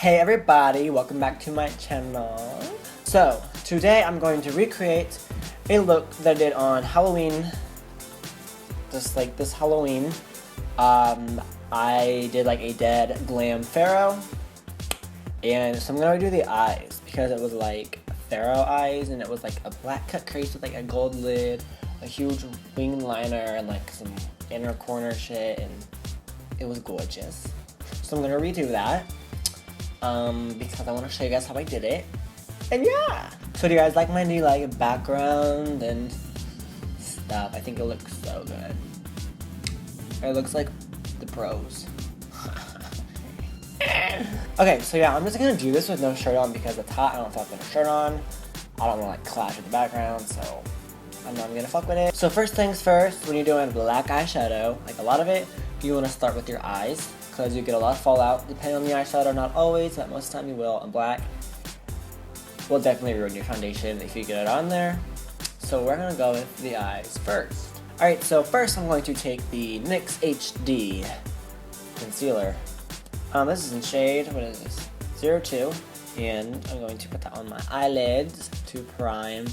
Hey everybody, welcome back to my channel. So, today I'm going to recreate a look that I did on Halloween. Just like this Halloween. I did like a dead glam pharaoh. And so I'm going to do the eyes because it was like pharaoh eyes and it was like a black cut crease with like a gold lid, a huge wing liner and like some inner corner shit, and it was gorgeous. So I'm going to redo that. Because I want to show you guys how I did it. And yeah! So do you guys like my new like background and stuff? I think it looks so good. It looks like the pros. Okay, so yeah, I'm just gonna do this with no shirt on because it's hot. I don't feel like putting a shirt on. I don't want to like clash with the background, so I'm not gonna fuck with it. So first things first, when you're doing black eyeshadow, like a lot of it, you want to start with your eyes. Because you get a lot of fallout depending on the eyeshadow, not always, but most of the time you will, and black will definitely ruin your foundation if you get it on there. So we're going to go with the eyes first. Alright, so first I'm going to take the NYX HD concealer. This is in shade, what is this? 02, and I'm going to put that on my eyelids to prime.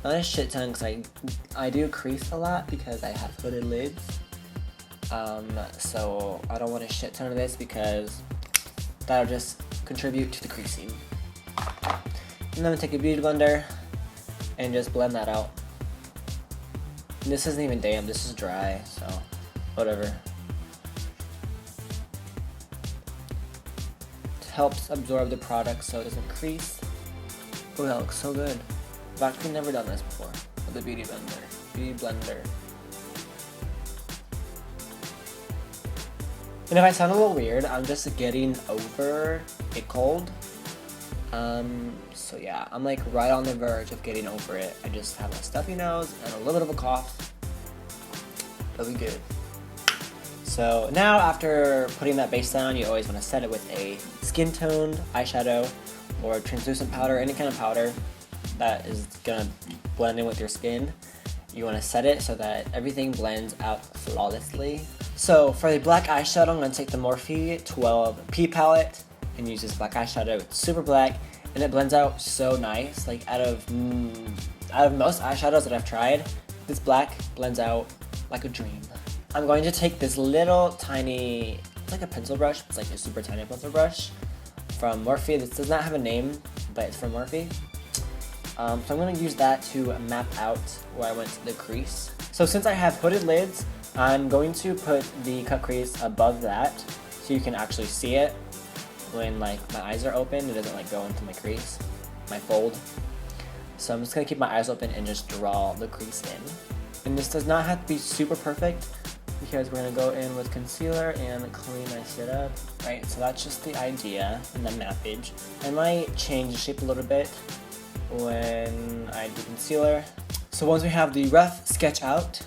Not a shit ton because I do crease a lot because I have hooded lids. So I don't want a shit ton of this because that'll just contribute to the creasing. And then I'm gonna take a beauty blender and just blend that out. And this isn't even damp, this is dry, so whatever. It helps absorb the product so it doesn't crease. Oh, that looks so good. I've actually never done this before with a beauty blender. And if I sound a little weird, I'm just getting over a cold. So yeah, I'm like right on the verge of getting over it. I just have a stuffy nose and a little bit of a cough. That'll be good. So now after putting that base down, you always want to set it with a skin toned eyeshadow or a translucent powder, any kind of powder that is gonna blend in with your skin. You want to set it so that everything blends out flawlessly. So for the black eyeshadow, I'm going to take the Morphe 12P palette and use this black eyeshadow. It's super black and it blends out so nice. Like out of most eyeshadows that I've tried, this black blends out like a dream. I'm going to take this little tiny, it's like a pencil brush, it's like a super tiny pencil brush from Morphe. This does not have a name, but it's from Morphe. So I'm going to use that to map out where I went to the crease. So since I have hooded lids, I'm going to put the cut crease above that so you can actually see it when like my eyes are open. It doesn't like go into my crease, my fold. So I'm just going to keep my eyes open and just draw the crease in. And this does not have to be super perfect because we're going to go in with concealer and clean my shit up. Right, so that's just the idea and the mappage. I might change the shape a little bit when I do concealer. So once we have the rough sketch out,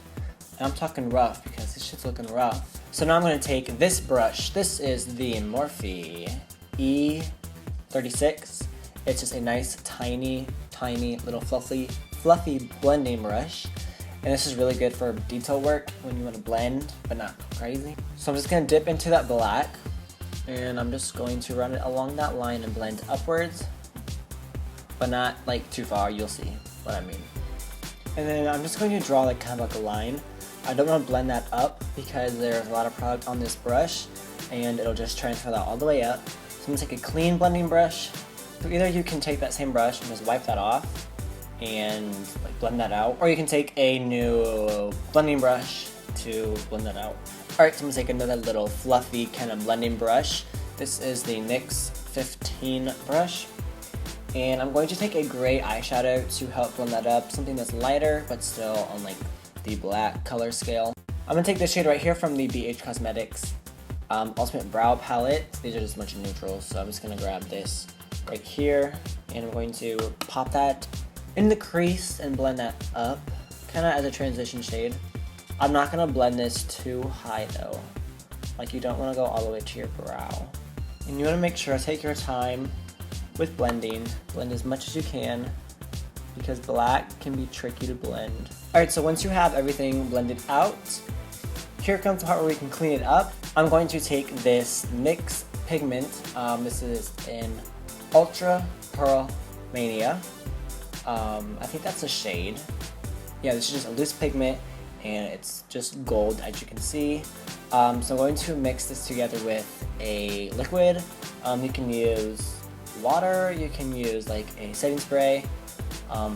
and I'm talking rough because this shit's looking rough. So now I'm going to take this brush. This is the Morphe E36. It's just a nice tiny little fluffy blending brush. And this is really good for detail work when you want to blend but not crazy. So I'm just going to dip into that black and I'm just going to run it along that line and blend upwards. But not like too far, you'll see what I mean. And then I'm just going to draw like kind of like a line. I don't want to blend that up because there's a lot of product on this brush and it'll just transfer that all the way up. So I'm going to take a clean blending brush. So either you can take that same brush and just wipe that off and like blend that out, or you can take a new blending brush to blend that out. Alright, so I'm going to take another little fluffy kind of blending brush. This is the NYX 15 brush. And I'm going to take a gray eyeshadow to help blend that up, something that's lighter but still on like the black color scale. I'm going to take this shade right here from the BH Cosmetics Ultimate Brow Palette. These are just a bunch of neutrals, so I'm just going to grab this right here and I'm going to pop that in the crease and blend that up, kind of as a transition shade. I'm not going to blend this too high though, like you don't want to go all the way to your brow. And you want to make sure to take your time with blending. Blend as much as you can because black can be tricky to blend. Alright, so once you have everything blended out, here comes the part where we can clean it up. I'm going to take this NYX Pigment. This is in Ultra Pearl Mania. I think that's a shade. Yeah, this is just a loose pigment, and it's just gold, as you can see. So I'm going to mix this together with a liquid. You can use water, you can use like a setting spray,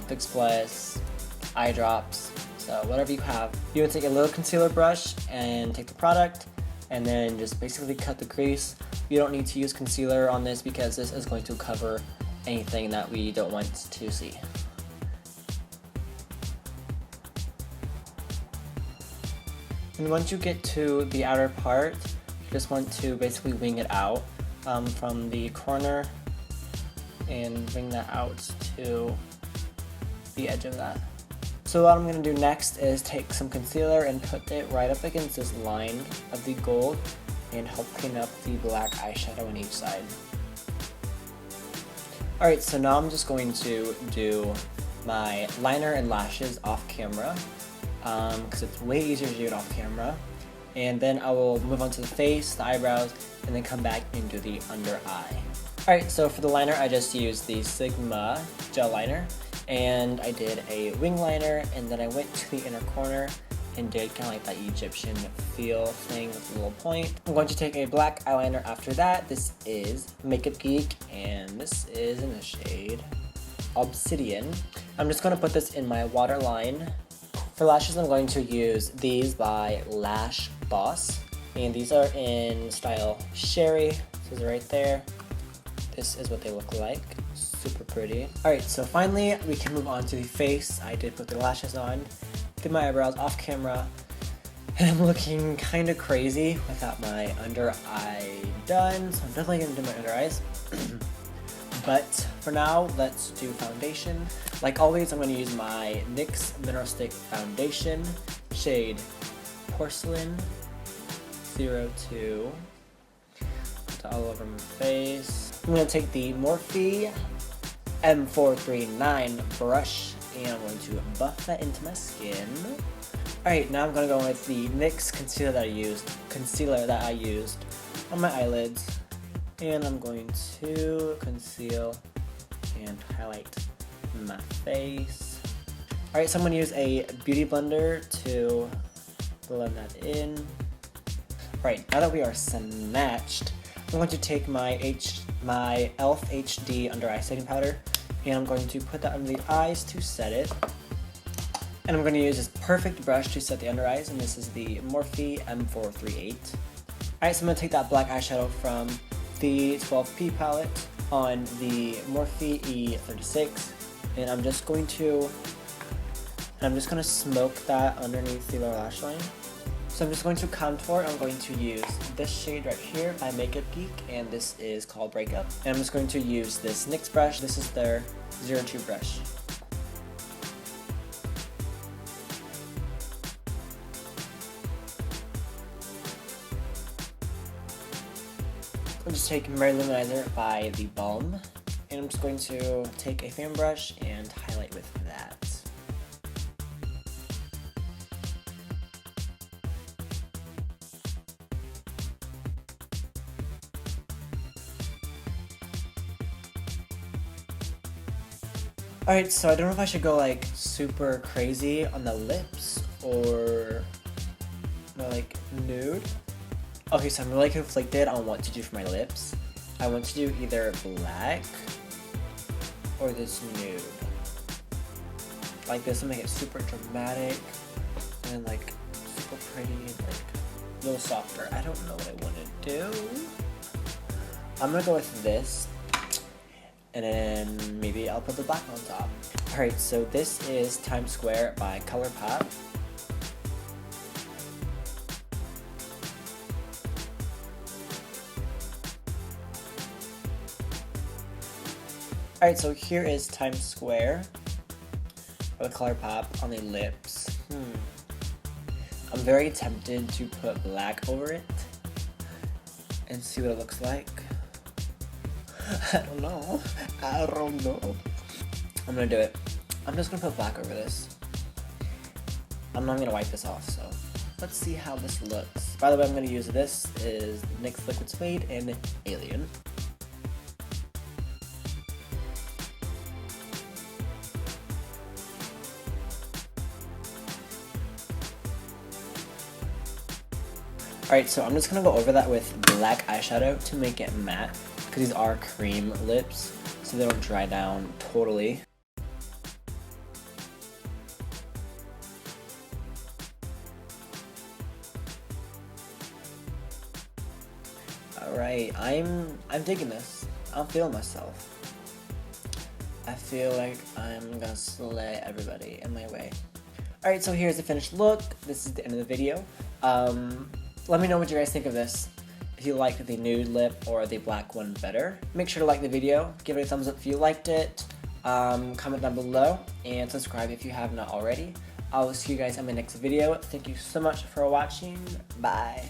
Fix Plus, eye drops, so whatever you have. You would take a little concealer brush and take the product, and then just basically cut the crease. You don't need to use concealer on this because this is going to cover anything that we don't want to see. And once you get to the outer part, you just want to basically wing it out from the corner and bring that out to the edge of that. So what I'm going to do next is take some concealer and put it right up against this line of the gold and help clean up the black eyeshadow on each side. Alright, so now I'm just going to do my liner and lashes off camera because it's way easier to do it off camera. And then I will move on to the face, the eyebrows, and then come back and do the under eye. Alright, so for the liner I just used the Sigma gel liner. And I did a wing liner, and then I went to the inner corner and did kind of like that Egyptian feel thing with a little point. I'm going to take a black eyeliner after that. This is Makeup Geek, and this is in the shade Obsidian. I'm just going to put this in my waterline. For lashes, I'm going to use these by Lash Boss, and these are in style Sherri. This is right there. This is what they look like. Super pretty. Alright, so finally we can move on to the face. I did put the lashes on, did my eyebrows off camera, and I'm looking kind of crazy without my under eye done, so I'm definitely going to do my under eyes. But for now, let's do foundation. Like always, I'm going to use my NYX Mineral Stick Foundation, shade Porcelain 02. Put that all over my face. I'm going to take the Morphe M439 brush, and I'm going to buff that into my skin. Alright, now I'm going to go with the NYX concealer that I used on my eyelids, and I'm going to conceal and highlight my face. Alright, so I'm going to use a beauty blender to blend that in. Alright, now that we are snatched, I'm going to take my e.l.f. HD under eye setting powder, and I'm going to put that under the eyes to set it. And I'm going to use this perfect brush to set the under eyes, and this is the Morphe M438. Alright, so I'm going to take that black eyeshadow from the 12P palette on the Morphe E36, and I'm just going to smoke that underneath the lower lash line. So I'm just going to contour. I'm going to use this shade right here by Makeup Geek, and this is called Breakup. And I'm just going to use this NYX brush. This is their 02 brush. I'll just take Manizer by the Balm, and I'm just going to take a fan brush and highlight with that. Alright, so I don't know if I should go like super crazy on the lips or like nude. Okay, so I'm really conflicted on what to do for my lips. I want to do either black or this nude. Like this will make it super dramatic and then like super pretty and like a little softer. I don't know what I want to do. I'm gonna go with this. And then maybe I'll put the black on top. Alright, so this is Timesquare by ColourPop. Alright, so here is Timesquare by ColourPop on the lips. I'm very tempted to put black over it and see what it looks like. I don't know. I'm gonna do it. I'm just gonna put black over this. I'm not gonna wipe this off, so let's see how this looks. By the way, I'm going to use this is NYX Liquid Suede and Alien. Alright, so I'm just going to go over that with black eyeshadow to make it matte, because these are cream lips, so they don't dry down totally. Alright, I'm digging this. I'm feeling myself. I feel like I'm gonna slay everybody in my way. Alright, so here's the finished look. This is the end of the video. Let me know what you guys think of this. If you liked the nude lip or the black one better. Make sure to like the video, give it a thumbs up if you liked it, comment down below, and subscribe if you have not already. I will see you guys in my next video. Thank you so much for watching. Bye.